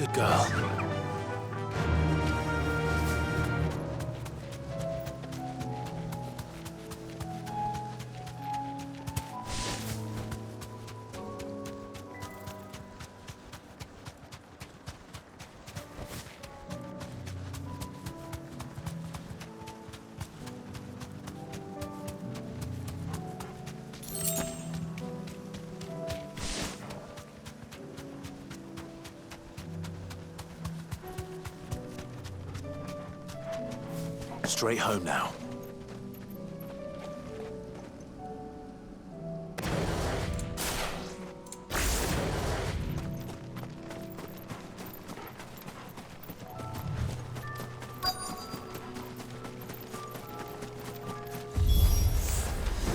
Good girl. Straight home now.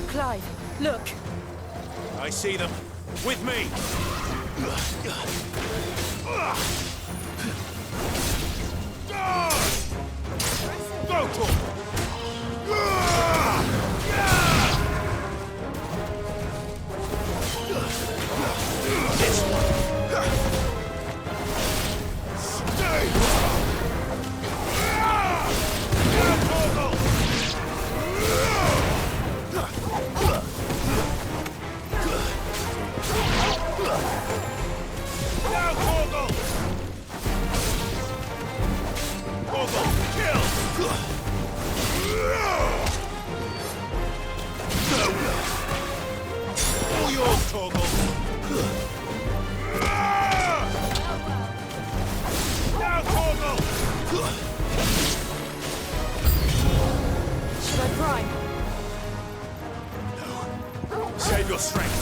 Clive, look! I see them. With me! Go, Torgal! This one! Stay! Now, Torgal! Now, Torgal! Torgal, kill! All yours, Torgal! Now, Torgal! Should I prime? No. Save your strength.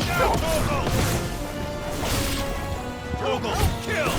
Now, Torgal! Torgal, kill!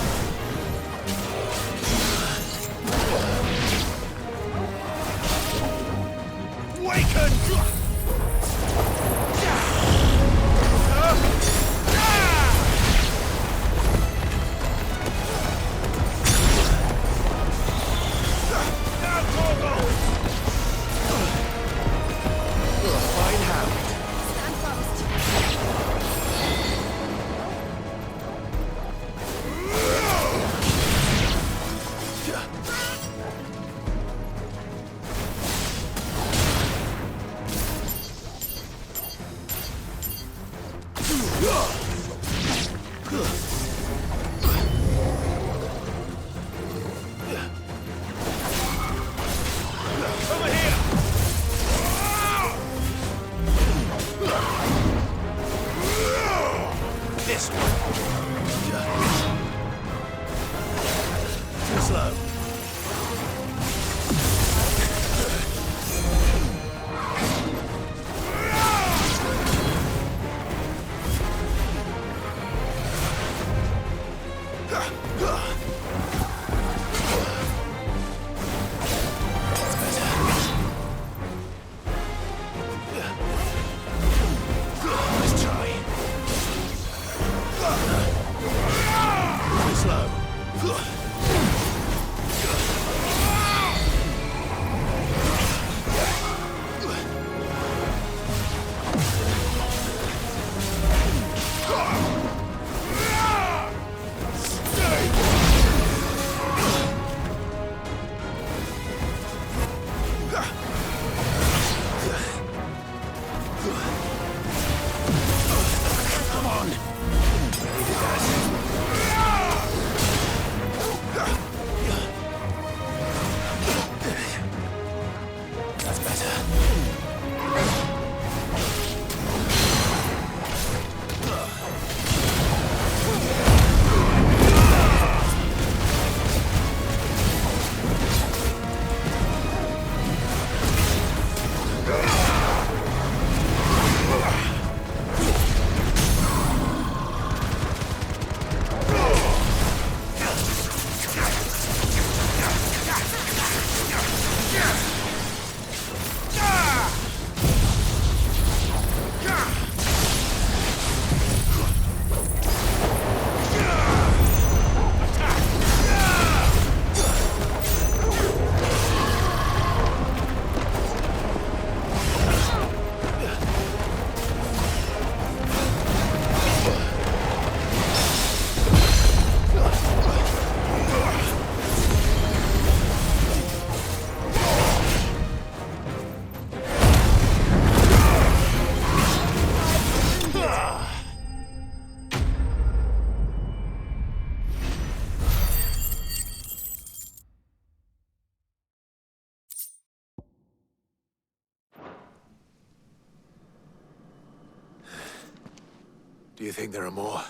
Do you think there are more?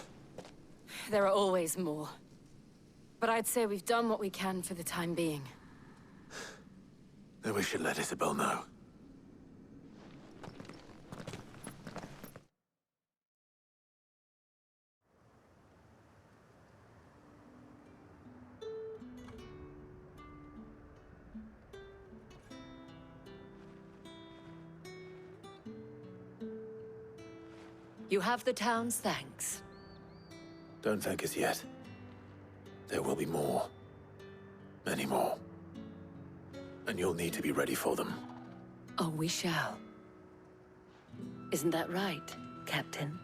There are always more. But I'd say we've done what we can for the time being. Then we should let Isabel know. You have the town's thanks. Don't thank us yet. There will be more. Many more. And you'll need to be ready for them. Oh, we shall. Isn't that right, Captain?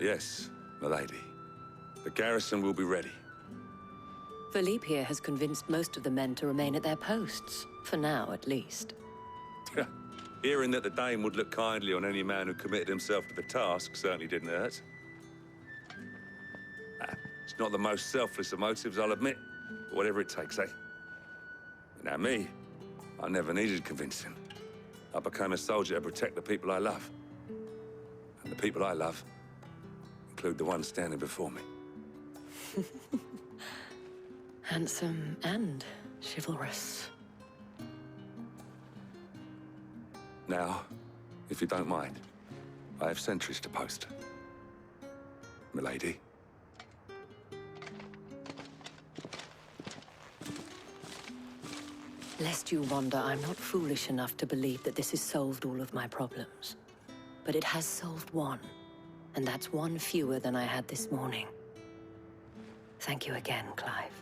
Yes, milady. The garrison will be ready. Philippe here has convinced most of the men to remain at their posts. For now, at least. Hearing that the Dane would look kindly on any man who committed himself to the task certainly didn't hurt. It's not the most selfless of motives, I'll admit. But whatever it takes, eh? Now me, I never needed convincing. I became a soldier to protect the people I love. And the people I love include the ones standing before me. Handsome and chivalrous. Now, if you don't mind, I have sentries to post. Milady. Lest you wonder, I'm not foolish enough to believe that this has solved all of my problems. But it has solved one, and that's one fewer than I had this morning. Thank you again, Clive.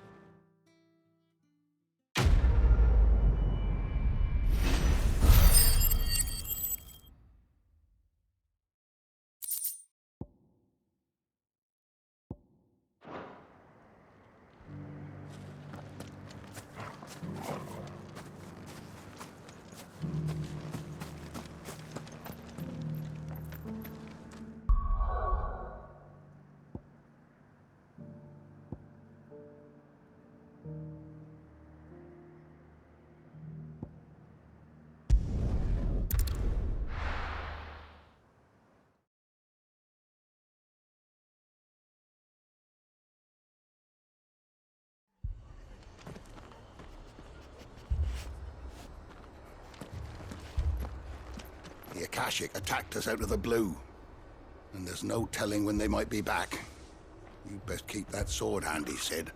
The Akashic attacked us out of the blue, and there's no telling when they might be back. You'd best keep that sword handy, Sid.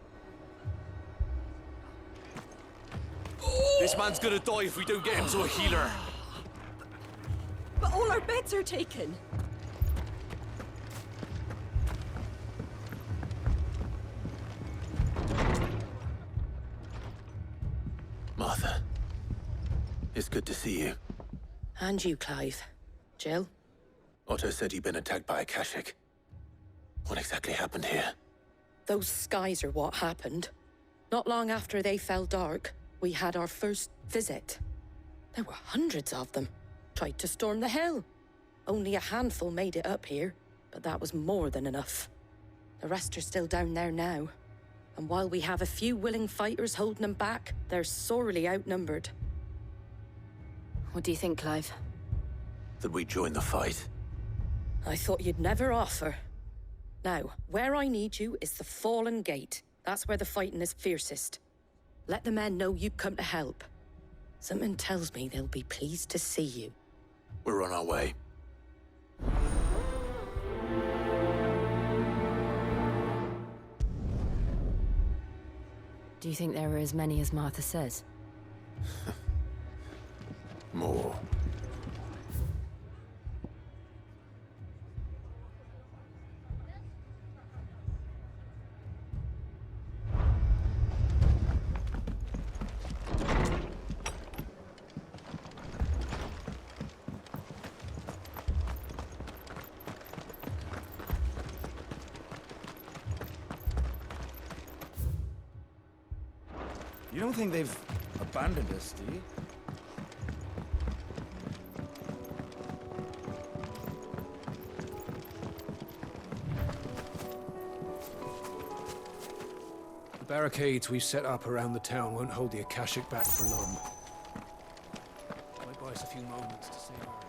This man's gonna die if we don't get him to a healer. But all our beds are taken. Martha, it's good to see you. And you, Clive. Jill? Otto said you'd been attacked by Akashic. What exactly happened here? Those skies are what happened. Not long after they fell dark, we had our first visit. There were hundreds of them. Tried to storm the hill. Only a handful made it up here, but that was more than enough. The rest are still down there now. And while we have a few willing fighters holding them back, they're sorely outnumbered. What do you think, Clive? That we join the fight? I thought you'd never offer. Now, where I need you is the Fallen Gate. That's where the fighting is fiercest. Let the men know you've come to help. Something tells me they'll be pleased to see you. We're on our way. Do you think there are as many as Martha says? More. You don't think they've abandoned us, do you? The barricades we've set up around the town won't hold the Akashic back for long. Might buy us a few moments to save our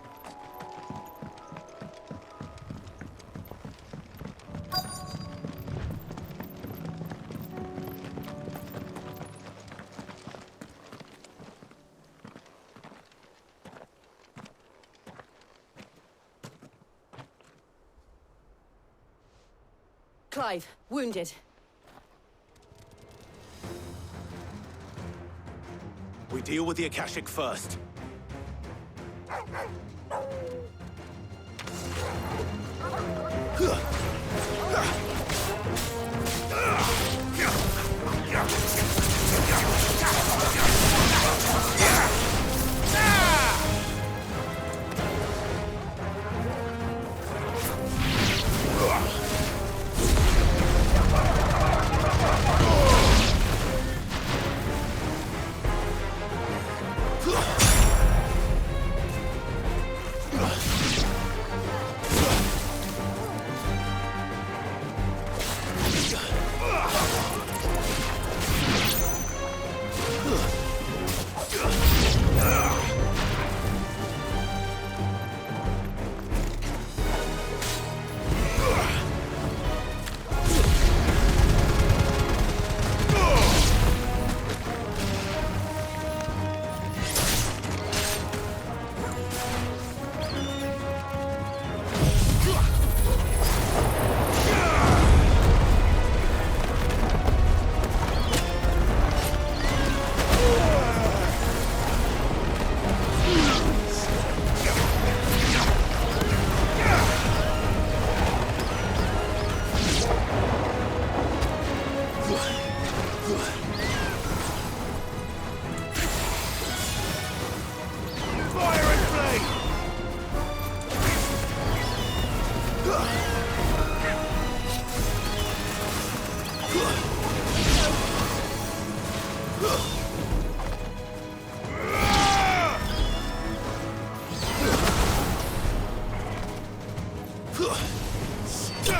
Clive, wounded. We deal with the Akashic first.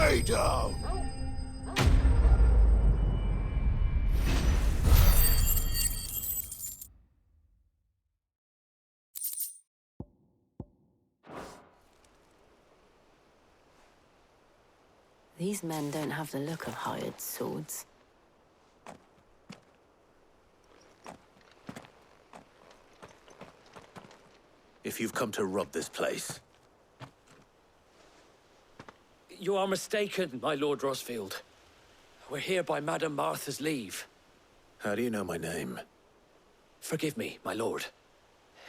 Stay down! These men don't have the look of hired swords. If you've come to rob this place, You are mistaken, my Lord Rosfield. We're here by Madame Martha's leave. how do you know my name? Forgive me, my lord.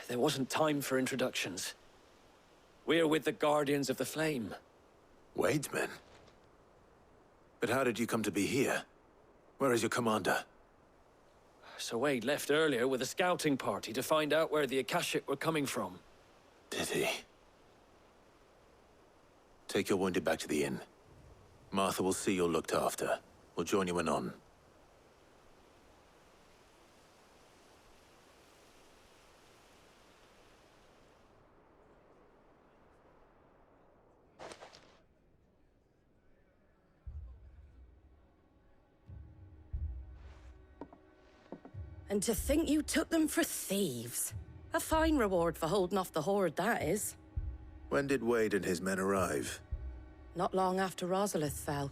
There wasn't time for introductions. We're with the Guardians of the Flame. Wade's men? But how did you come to be here? Where is your commander? Sir Wade left earlier with a scouting party to find out where the Akashic were coming from. Did he? Take your wounded back to the inn. Martha will see you're looked after. We'll join you anon. And to think you took them for thieves. A fine reward for holding off the horde, that is. When did Wade and his men arrive? Not long after Rosalith fell,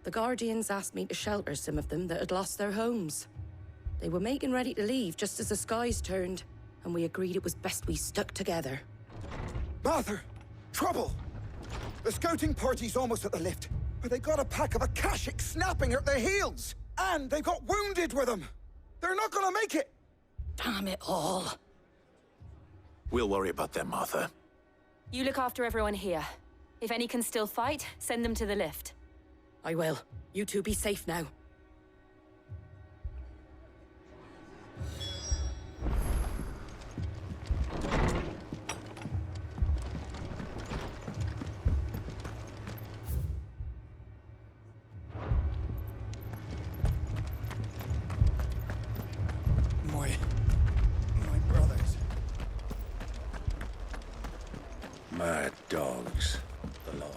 the Guardians asked me to shelter some of them that had lost their homes. They were making ready to leave just as the skies turned, and we agreed it was best we stuck together. Martha! Trouble! The scouting party's almost at the lift, but they got a pack of Akashic snapping at their heels! And they've got wounded with them! They're not gonna make it! Damn it all. We'll worry about them, Martha. You look after everyone here. If any can still fight, send them to the lift. I will. You two be safe now. My brothers. Mad dogs. The law.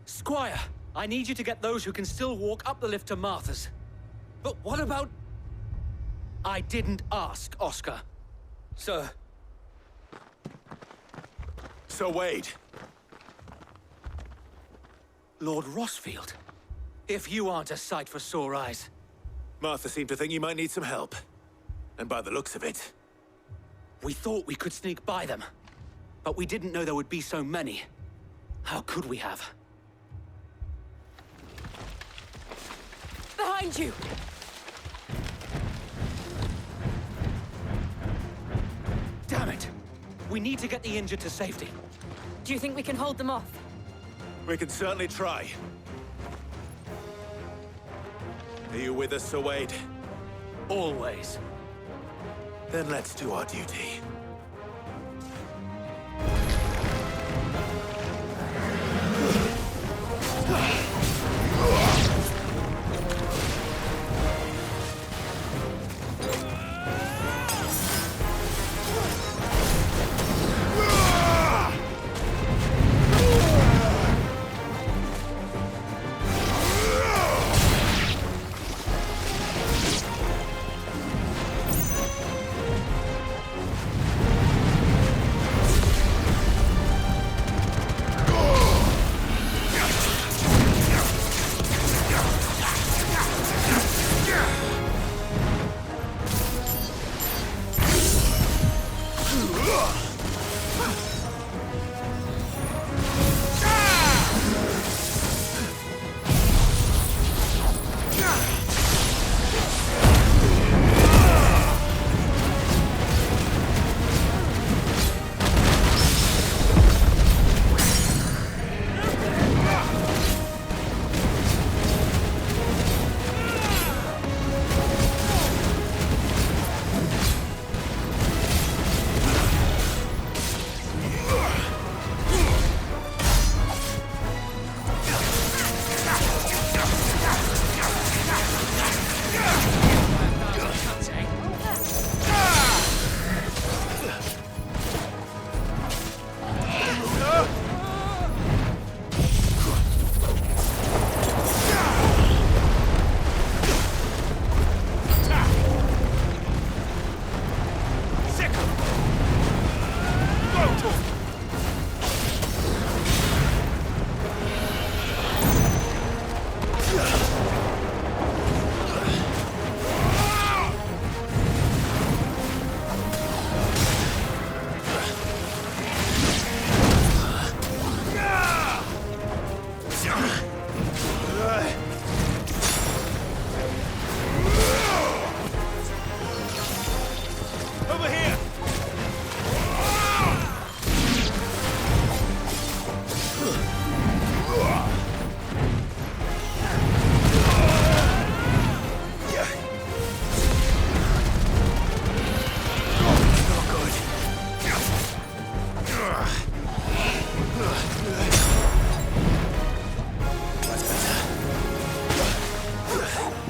Squire, I need you to get those who can still walk up the lift to Martha's. But what about... I didn't ask, Oscar. Sir, Sir Wade. Lord Rossfield, if you aren't a sight for sore eyes. Martha seemed to think you might need some help. And by the looks of it... We thought we could sneak by them, but we didn't know there would be so many. How could we have? Behind you! Damn it! We need to get the injured to safety. Do you think we can hold them off? We can certainly try. Are you with us, Sir Wade? Always. Then let's do our duty.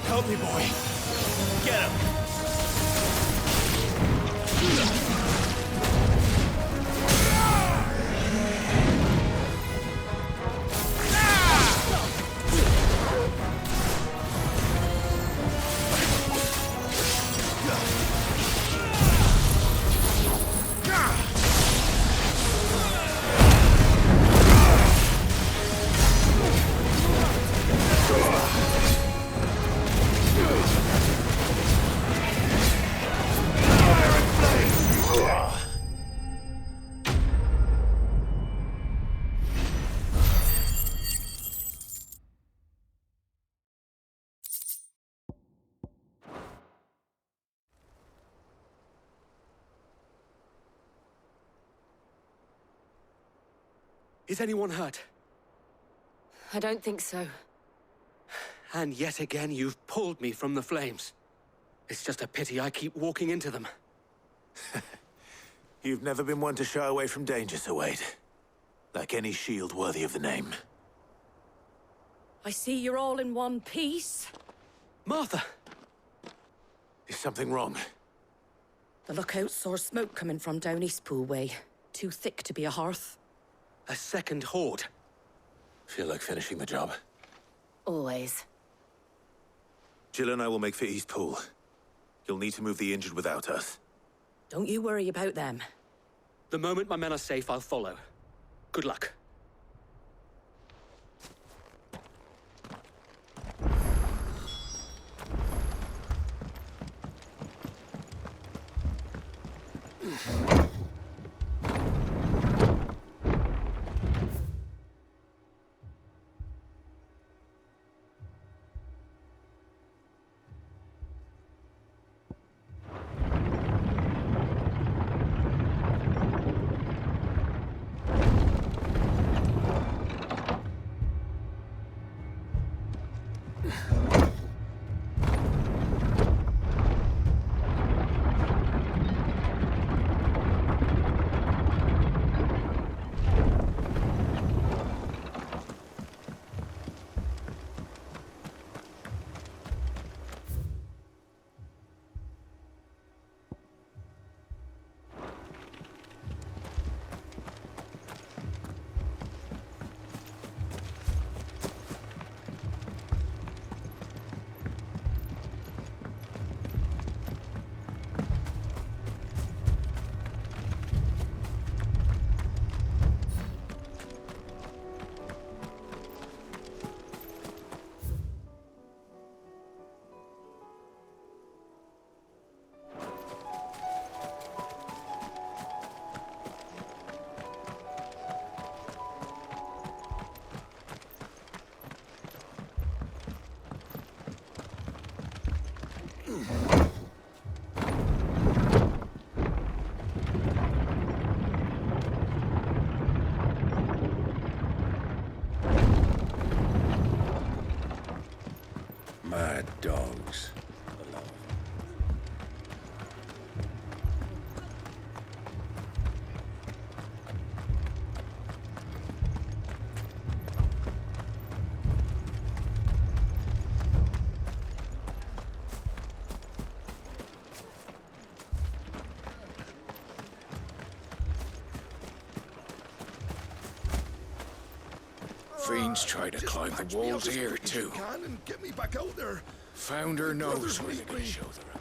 Help me, boy. Get him. Is anyone hurt? I don't think so. And yet again, you've pulled me from the flames. It's just a pity I keep walking into them. You've never been one to shy away from danger, Sir Wade. Like any shield worthy of the name. I see you're all in one piece. Martha! Is something wrong? The lookout saw smoke coming from down Eastpool way. Too thick to be a hearth. A second horde. Feel like finishing the job? Always. Jill and I will make for Eastpool. You'll need to move the injured without us. Don't you worry about them. The moment my men are safe, I'll follow. Good luck. Mad dogs. Fiends try to climb the walls here, too. And get me back out there. Founder knows where they're going to show their own.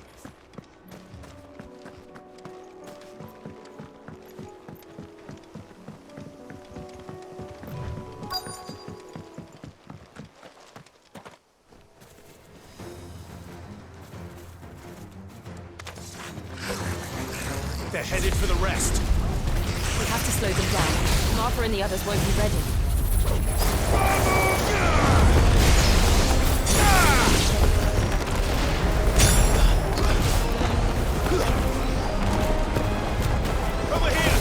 They're headed for the rest. We have to slow them down. Martha and the others won't be ready. Over here!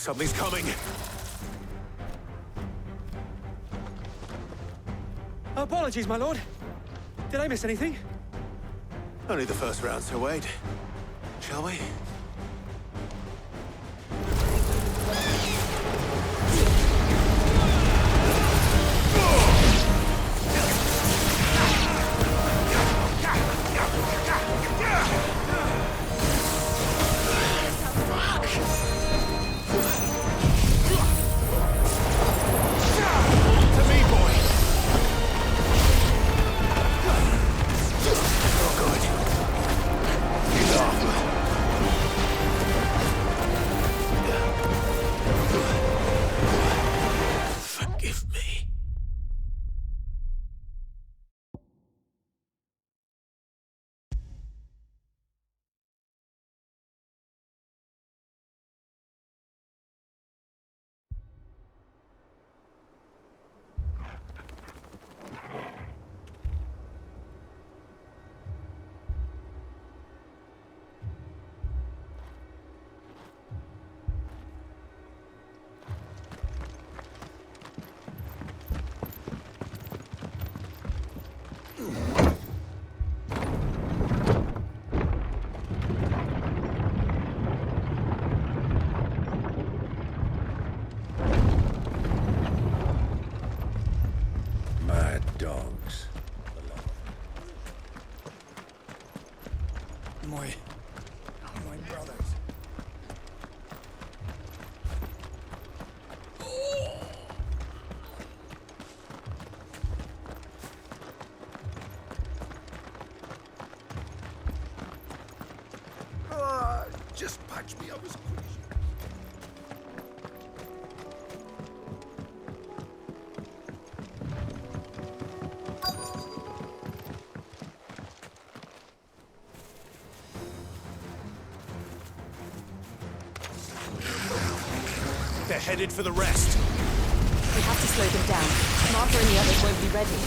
Something's coming. Apologies, my lord. Did I miss anything? Only the first round, so wait. Shall we? Fuck! dogs. My brothers. Just patch me up as quick. They're headed for the rest. We have to slow them down. Martha and the others won't be ready.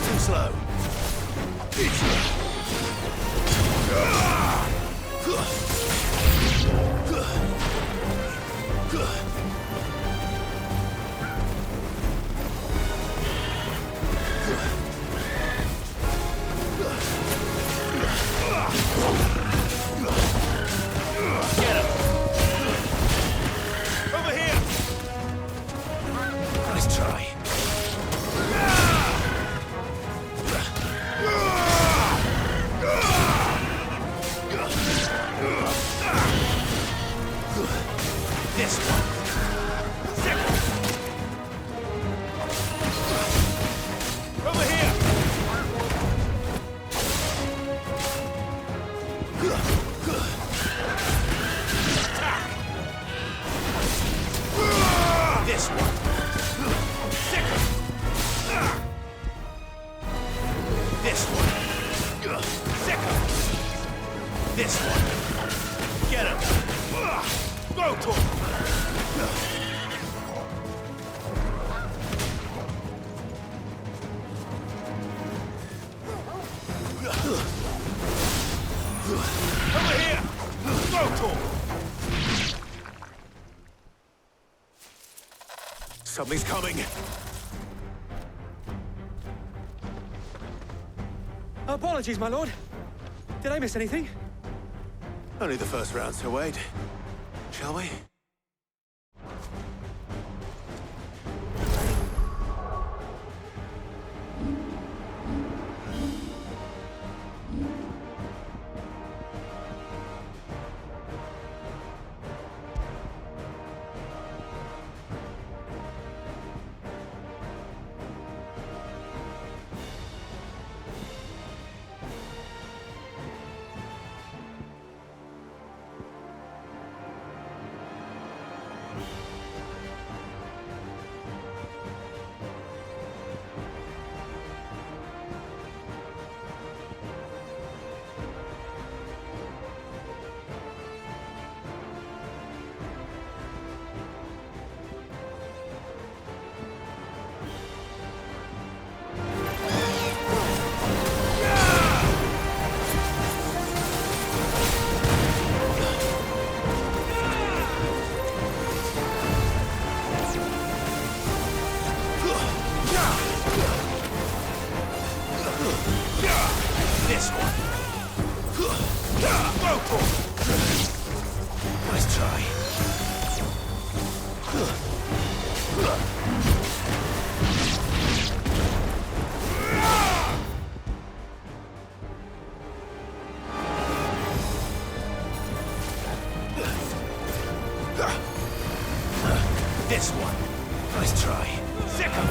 Too slow. Get him! Over here! Nice try. This one. Over here. This one. This one. This one. Get him. Go to him. Over here! Go to him! Something's coming. Apologies, my lord. Did I miss anything? Only the first round, so wait. Shall we? This one. Nice try. This one. Nice try. Sicko.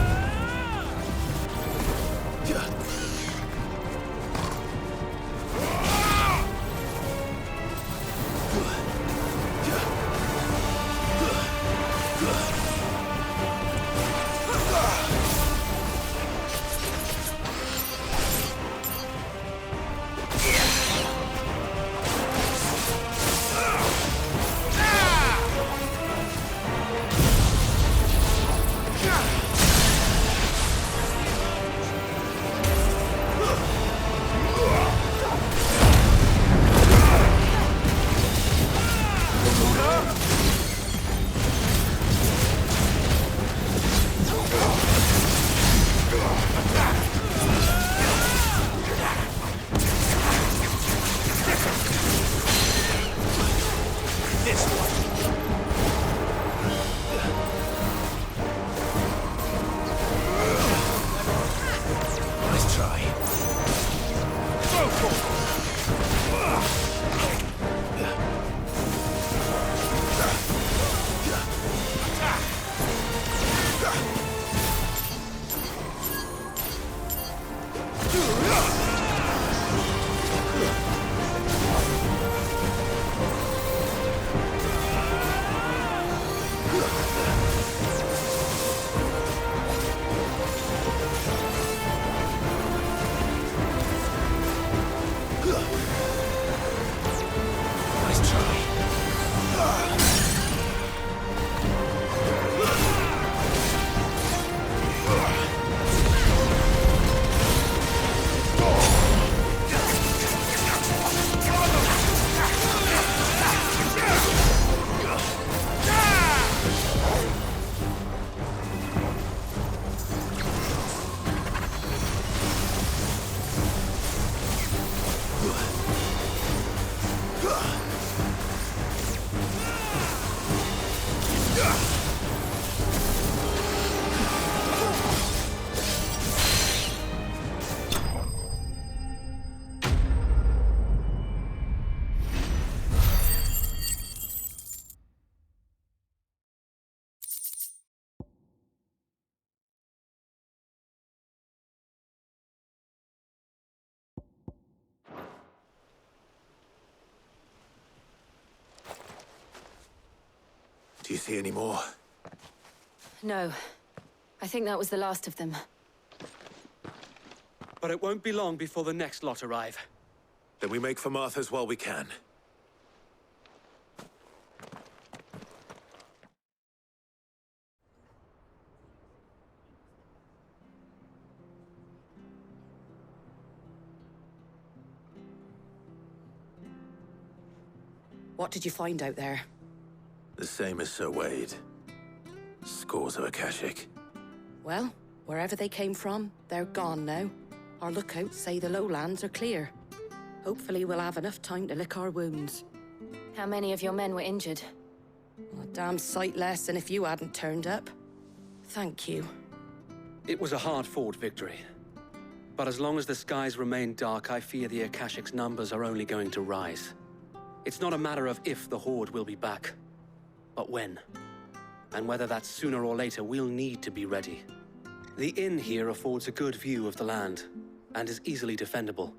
Do you see any more? No. I think that was the last of them. But it won't be long before the next lot arrive. Then we make for Martha's while we can. What did you find out there? The same as Sir Wade. Scores of Akashic. Well, wherever they came from, they're gone now. Our lookouts say the lowlands are clear. Hopefully we'll have enough time to lick our wounds. How many of your men were injured? A damn sight less than if you hadn't turned up. Thank you. It was a hard-fought victory. But as long as the skies remain dark, I fear the Akashic's numbers are only going to rise. It's not a matter of if the Horde will be back, but when. And whether that's sooner or later, we'll need to be ready. The inn here affords a good view of the land, and is easily defendable.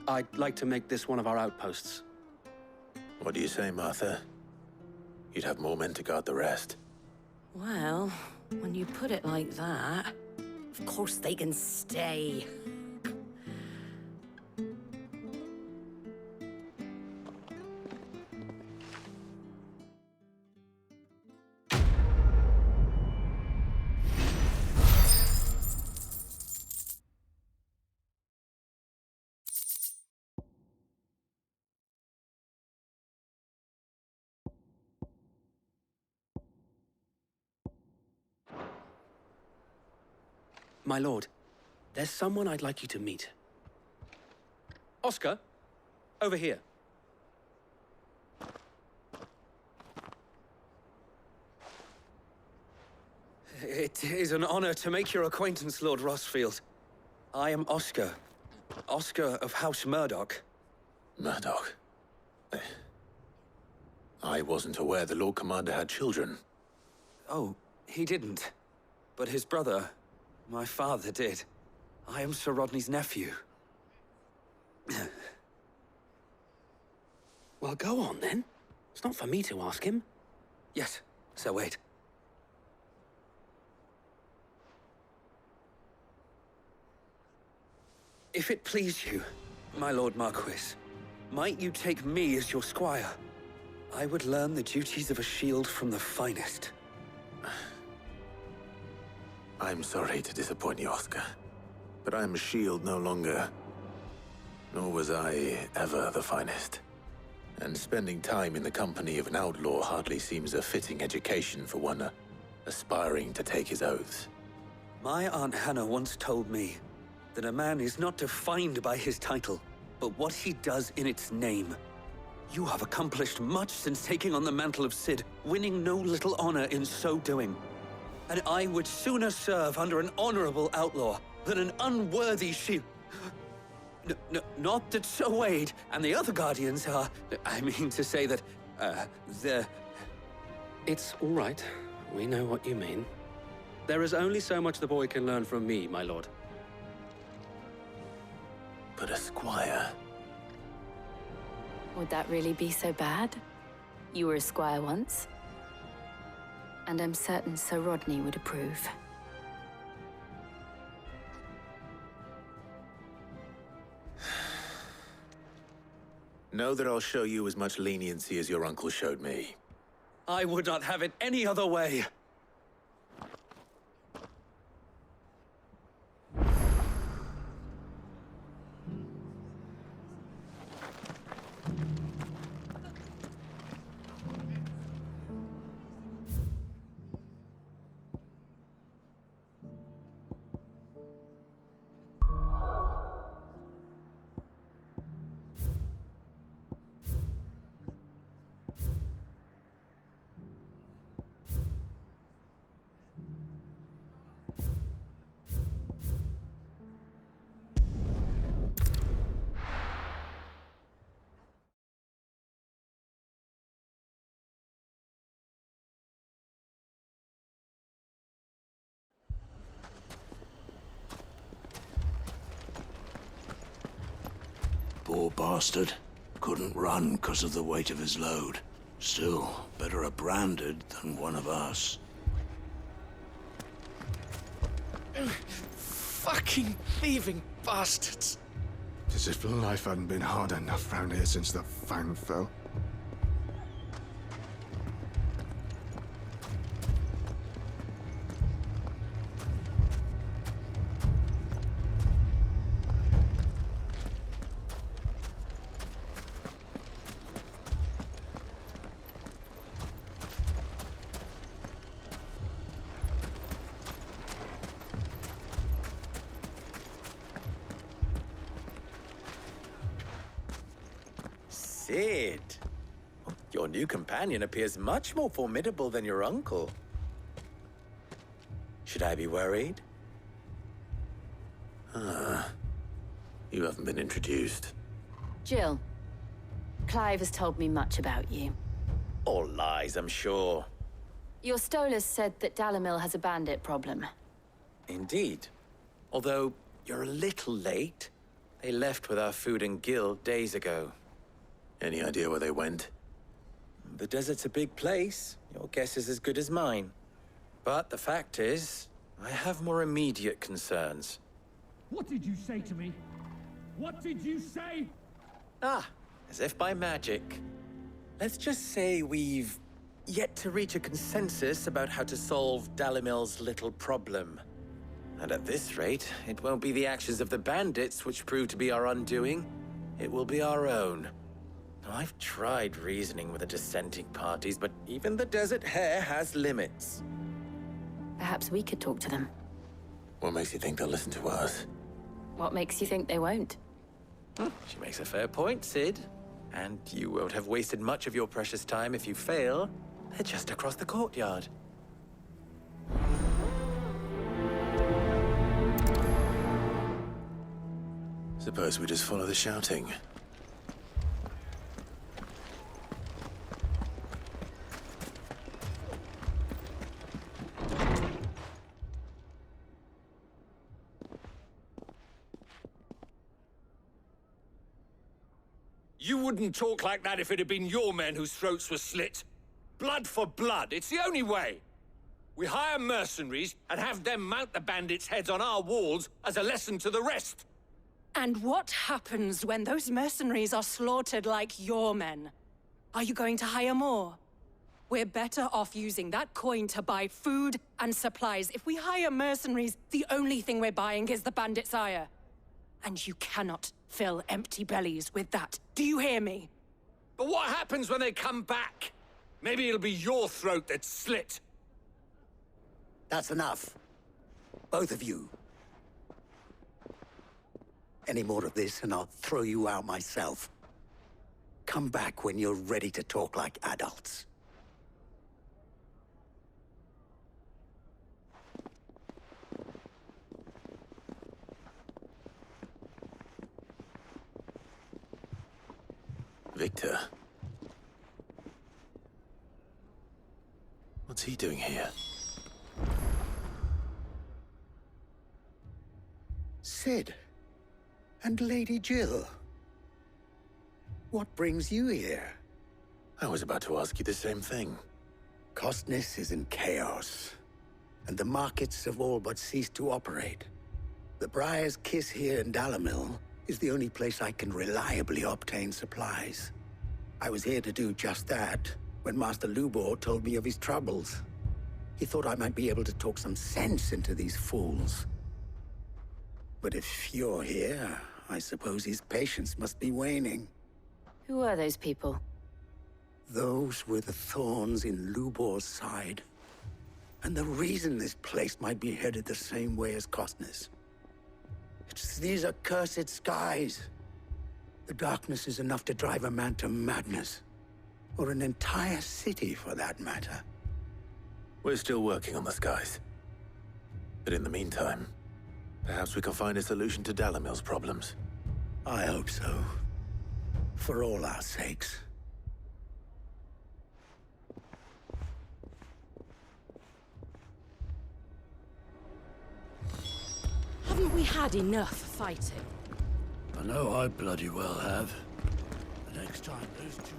I'd like to make this one of our outposts. What do you say, Martha? You'd have more men to guard the rest. Well, when you put it like that, of course they can stay. My lord, there's someone I'd like you to meet. Oscar, over here. It is an honor to make your acquaintance, Lord Rossfield. I am Oscar. Oscar of House Murdoch. Murdoch? I wasn't aware the Lord Commander had children. Oh, he didn't. But his brother, my father, did. I am Sir Rodney's nephew. Well, go on then. It's not for me to ask him. Yes, Sir Wade. If it please you, my Lord Marquis, might you take me as your squire? I would learn the duties of a shield from the finest. I'm sorry to disappoint you, Oscar, but I'm a shield no longer. Nor was I ever the finest. And spending time in the company of an outlaw hardly seems a fitting education for one aspiring to take his oaths. My Aunt Hannah once told me that a man is not defined by his title, but what he does in its name. You have accomplished much since taking on the mantle of Cid, winning no little honor in so doing. And I would sooner serve under an honorable outlaw than an unworthy shield. Not that Sir Wade and the other Guardians are... I mean to say that, they're... It's all right. We know what you mean. There is only so much the boy can learn from me, my lord. But a squire... Would that really be so bad? You were a squire once. And I'm certain Sir Rodney would approve. Know that I'll show you as much leniency as your uncle showed me. I would not have it any other way. Poor bastard. Couldn't run because of the weight of his load. Still, better a branded than one of us. Fucking thieving bastards! As if life hadn't been hard enough round here since the Fang fell. Sid! Your new companion appears much more formidable than your uncle. Should I be worried? You haven't been introduced. Jill, Clive has told me much about you. All lies, I'm sure. Your Stolas said that Dalamil has a bandit problem. Indeed. Although, you're a little late. They left with our food and guild days ago. Any idea where they went? The desert's a big place. Your guess is as good as mine. But the fact is, I have more immediate concerns. What did you say to me? What did you say? As if by magic. Let's just say we've yet to reach a consensus about how to solve Dalimil's little problem. And at this rate, it won't be the actions of the bandits which prove to be our undoing. It will be our own. Now, I've tried reasoning with the dissenting parties, but even the Desert Hare has limits. Perhaps we could talk to them. What makes you think they'll listen to us? What makes you think they won't? She makes a fair point, Sid. And you won't have wasted much of your precious time if you fail. They're just across the courtyard. Suppose we just follow the shouting. You wouldn't talk like that if it had been your men whose throats were slit. Blood for blood, it's the only way. We hire mercenaries and have them mount the bandits' heads on our walls as a lesson to the rest. And what happens when those mercenaries are slaughtered like your men? Are you going to hire more? We're better off using that coin to buy food and supplies. If we hire mercenaries, the only thing we're buying is the bandits' ire. And you cannot fill empty bellies with that. Do you hear me? But what happens when they come back? Maybe it'll be your throat that's slit. That's enough. Both of you. Any more of this and I'll throw you out myself. Come back when you're ready to talk like adults. Victor. What's he doing here? Sid. And Lady Jill. What brings you here? I was about to ask you the same thing. Costness is in chaos, and the markets have all but ceased to operate. The Briar's Kiss here in Dalamil is the only place I can reliably obtain supplies. I was here to do just that when Master Lubor told me of his troubles. He thought I might be able to talk some sense into these fools. But if you're here, I suppose his patience must be waning. Who are those people? Those were the thorns in Lubor's side. And the reason this place might be headed the same way as Costness. It's these accursed skies. The darkness is enough to drive a man to madness. Or an entire city, for that matter. We're still working on the skies. But in the meantime, perhaps we can find a solution to Dalamil's problems. I hope so. For all our sakes. Haven't we had enough fighting? I know I bloody well have. The next time those two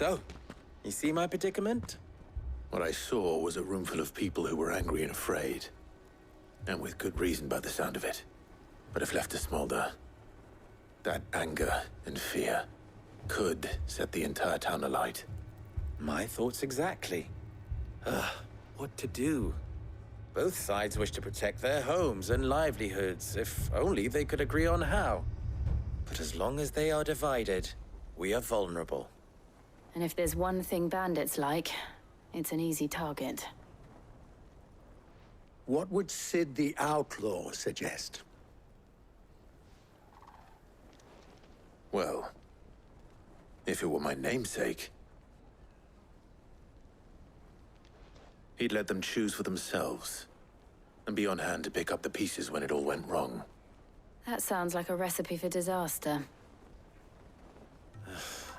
So, you see my predicament? What I saw was a room full of people who were angry and afraid. And with good reason by the sound of it. But if left to smolder, that anger and fear could set the entire town alight. My thoughts exactly. What to do? Both sides wish to protect their homes and livelihoods, if only they could agree on how. But as long as they are divided, we are vulnerable. And if there's one thing bandits like, it's an easy target. What would Sid the Outlaw suggest? Well, if it were my namesake, he'd let them choose for themselves, and be on hand to pick up the pieces when it all went wrong. That sounds like a recipe for disaster.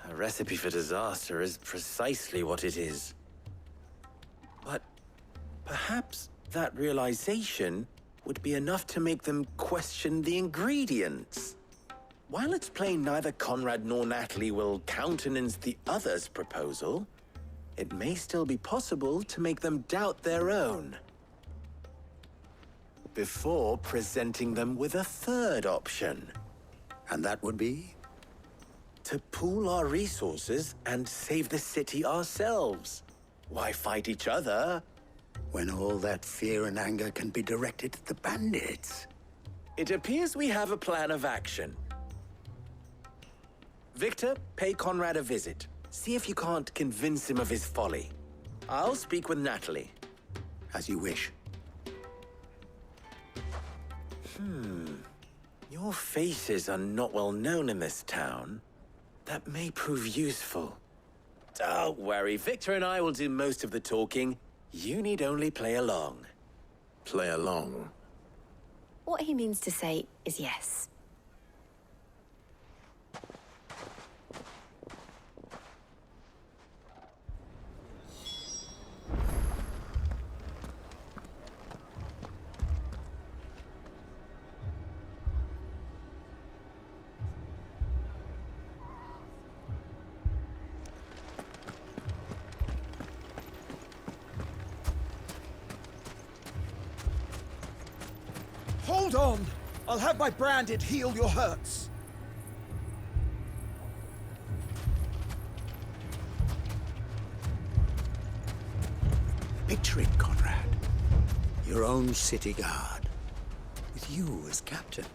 A recipe for disaster is precisely what it is. But perhaps that realization would be enough to make them question the ingredients. While it's plain neither Conrad nor Natalie will countenance the other's proposal, it may still be possible to make them doubt their own. Before presenting them with a third option. And that would be? To pool our resources and save the city ourselves. Why fight each other? When all that fear and anger can be directed at the bandits. It appears we have a plan of action. Victor, pay Conrad a visit. See if you can't convince him of his folly. I'll speak with Natalie. As you wish. Your faces are not well known in this town. That may prove useful. Don't worry, Victor and I will do most of the talking. You need only play along. Play along? What he means to say is yes. Hold on! I'll have my branded heal your hurts. Picture it, Conrad. Your own city guard. With you as captain.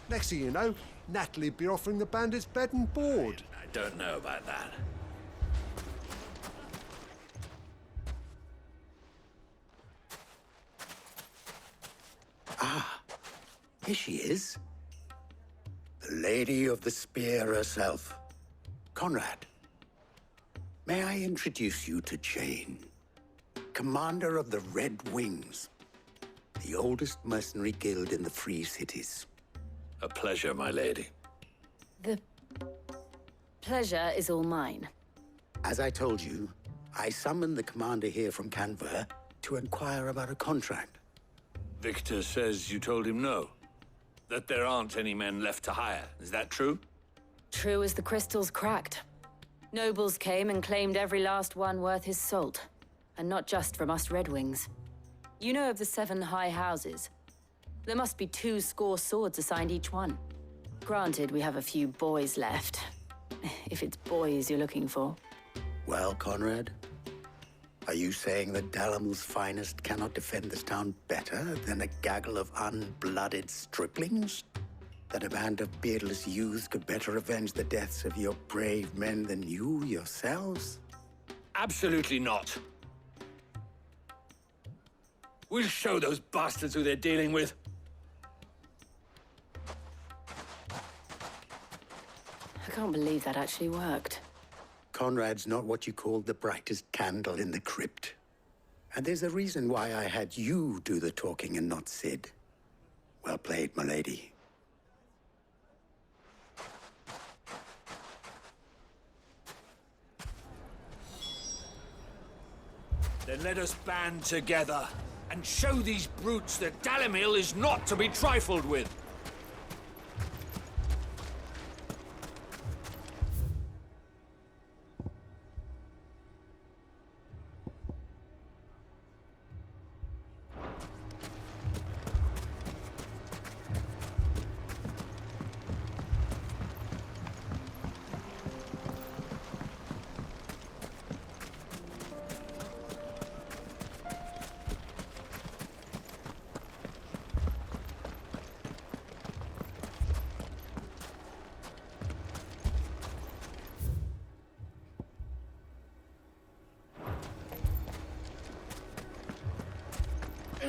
Next thing you know, Natalie'd be offering the bandits bed and board. I don't know about that. Here she is. The Lady of the Spear herself. Conrad, may I introduce you to Jane, commander of the Red Wings, the oldest mercenary guild in the Free Cities. A pleasure, my lady. The pleasure is all mine. As I told you, I summoned the commander here from Canver to inquire about a contract. Victor says you told him no. That there aren't any men left to hire. Is that true? True as the crystals cracked. Nobles came and claimed every last one worth his salt. And not just from us Red Wings. You know of the 7 high houses. There must be 2 swords assigned each one. Granted, we have a few boys left. If it's boys you're looking for. Well, Conrad, are you saying that Dalamil's finest cannot defend this town better than a gaggle of unblooded striplings? That a band of beardless youths could better avenge the deaths of your brave men than you yourselves? Absolutely not. We'll show those bastards who they're dealing with. I can't believe that actually worked. Conrad's not what you called the brightest candle in the crypt. And there's a reason why I had you do the talking and not Sid. Well played, my lady. Then let us band together and show these brutes that Dalimil is not to be trifled with.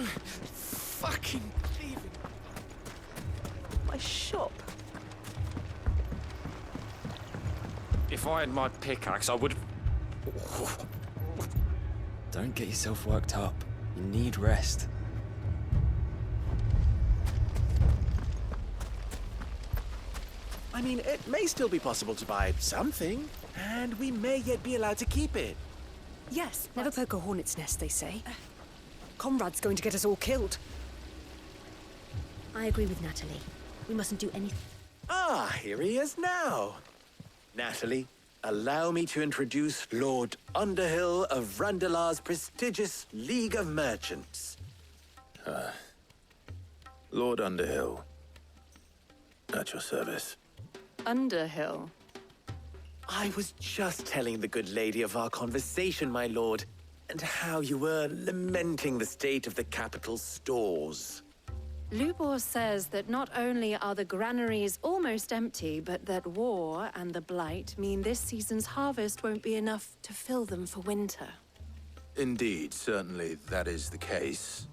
I'm fucking leaving my shop. If I had my pickaxe, I would... Don't get yourself worked up. You need rest. I mean, it may still be possible to buy something, and we may yet be allowed to keep it. Yes, never poke a hornet's nest, they say. Conrad's going to get us all killed. I agree with Natalie. We mustn't do anything. Ah, here he is now. Natalie, allow me to introduce Lord Underhill of Randalar's prestigious League of Merchants. Lord Underhill. At your service. Underhill? I was just telling the good lady of our conversation, my lord, and how you were lamenting the state of the capital's stores. Lubor says that not only are the granaries almost empty, but that war and the Blight mean this season's harvest won't be enough to fill them for winter. Indeed, certainly that is the case.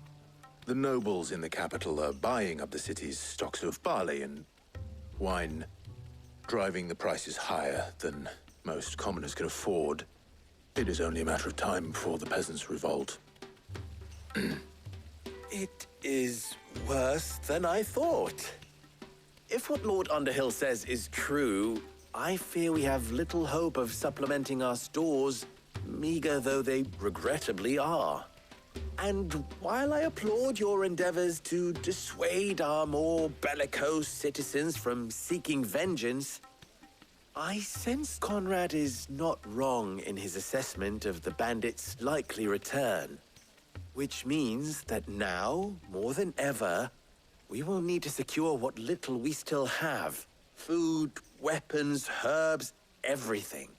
The nobles in the capital are buying up the city's stocks of barley and wine, driving the prices higher than most commoners can afford. It is only a matter of time before the peasants revolt. It is worse than I thought. If what Lord Underhill says is true, I fear we have little hope of supplementing our stores, meager though they regrettably are. And while I applaud your endeavors to dissuade our more bellicose citizens from seeking vengeance, I sense Conrad is not wrong in his assessment of the bandits' likely return. Which means that now, more than ever, we will need to secure what little we still have. Food, weapons, herbs, everything.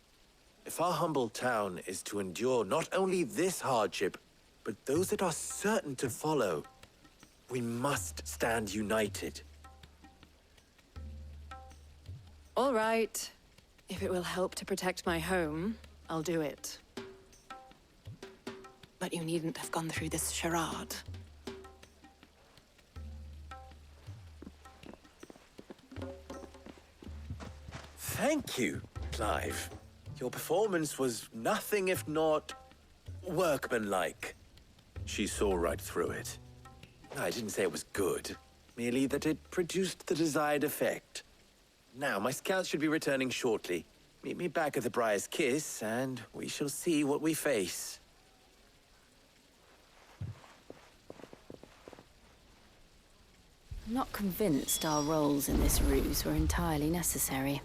If our humble town is to endure not only this hardship, but those that are certain to follow, we must stand united. All right. If it will help to protect my home, I'll do it. But you needn't have gone through this charade. Thank you, Clive. Your performance was nothing if not workmanlike. She saw right through it. I didn't say it was good, merely that it produced the desired effect. Now, my scouts should be returning shortly. Meet me back at the Briar's Kiss, and we shall see what we face. I'm not convinced our roles in this ruse were entirely necessary.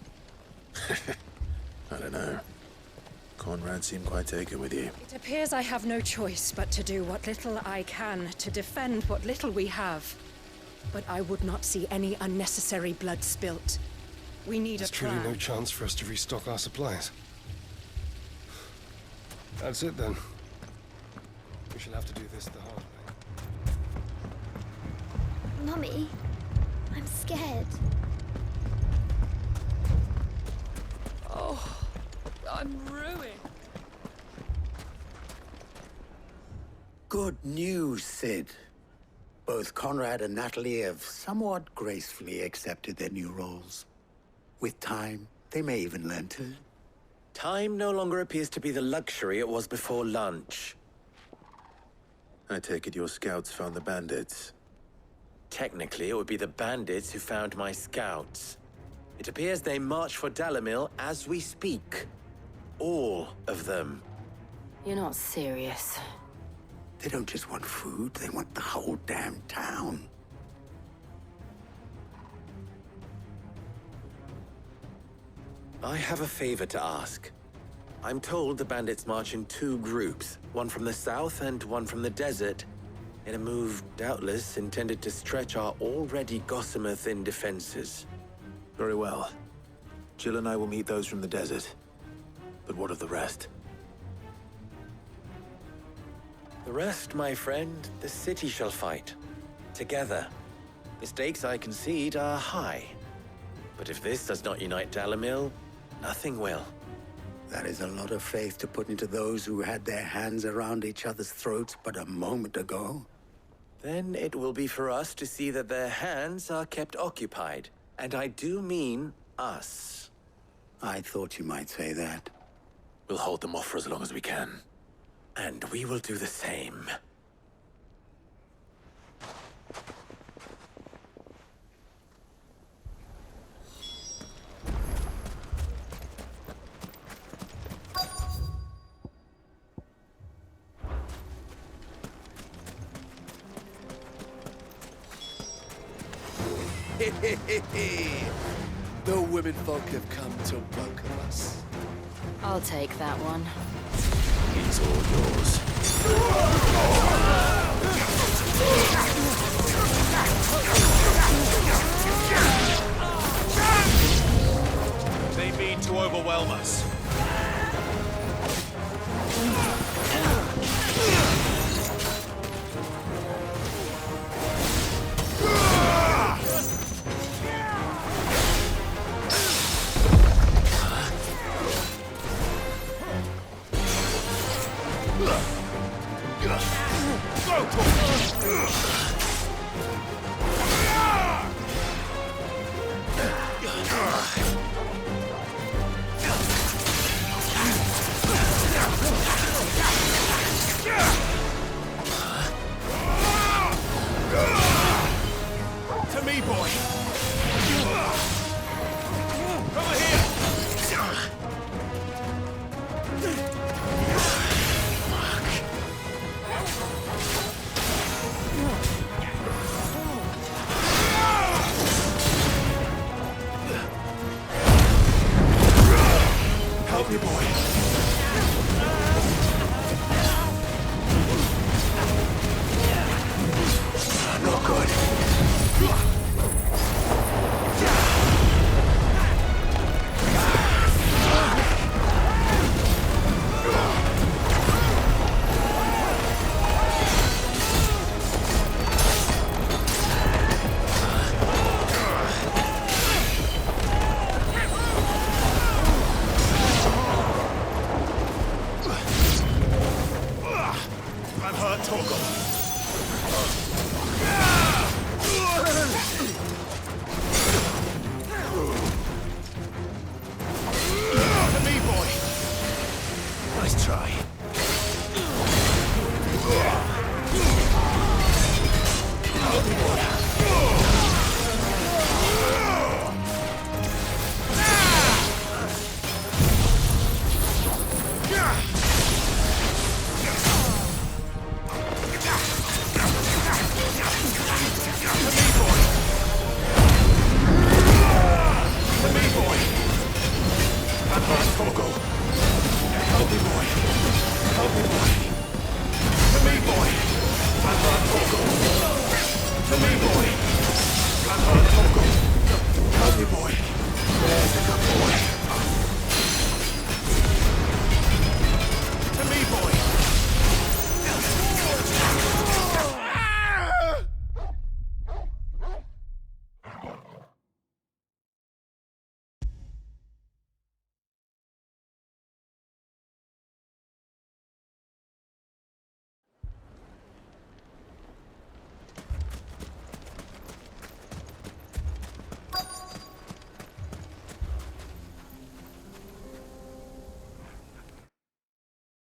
I don't know. Conrad seemed quite taken with you. It appears I have no choice but to do what little I can to defend what little we have. But I would not see any unnecessary blood spilt. We need There's a plan. truly no chance for us to restock our supplies. That's it then. We shall have to do this the hard way. Mummy, I'm scared. Oh, I'm ruined. Good news, Sid. Both Conrad and Natalie have somewhat gracefully accepted their new roles. With time, they may even learn to... Time no longer appears to be the luxury it was before lunch. I take it your scouts found the bandits. Technically, it would be the bandits who found my scouts. It appears they march for Dalimil as we speak. All of them. You're not serious. They don't just want food, they want the whole damn town. I have a favor to ask. I'm told the bandits march in two groups, one from the south and one from the desert, in a move doubtless intended to stretch our already gossamer-thin defenses. Very well. Jill and I will meet those from the desert. But what of the rest? The rest, my friend, the city shall fight. Together. The stakes, I concede, are high. But if this does not unite Dalimil, nothing will. That is a lot of faith to put into those who had their hands around each other's throats but a moment ago. Then it will be for us to see that their hands are kept occupied. And I do mean us. I thought you might say that. We'll hold them off for as long as we can. And we will do the same. The women folk have come to welcome us. I'll take that one. He's all yours. They mean to overwhelm us. To me, boy! Over here! Help me, boy!